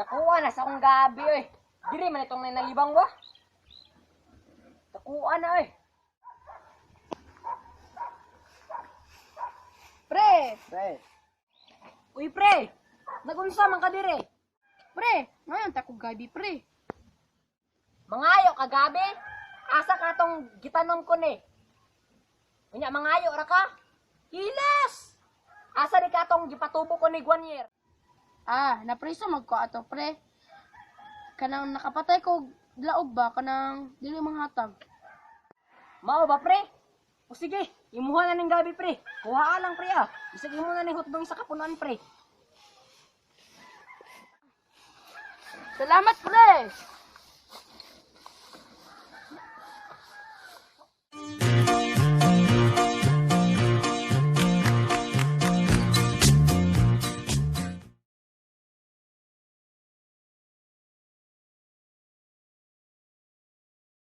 Takuha na sa akong gabi, oy. Diri man itong nanalibang ba? Takuha na, oy. Pre! Pre. Uy, pre. Nagunsa man ka dire. Pre! Ngayon tako gabi, pre. Mangayo ka gabi? Asa ka tong gitanom ko ni? Unya mangayo ra ka? Hilas! Asa di ka tong gipatubo ko ni Guanier? Ah, napriso magko ato, pre. Kanang nakapatay ko laog ba kanang dili manghatag. Mao ba, pre? O sige, imuha na ning gabi, pre. Kuhaa lang, pre, ah. Bisag imo na ning hotdog sa kapunuan, pre. Salamat, pre!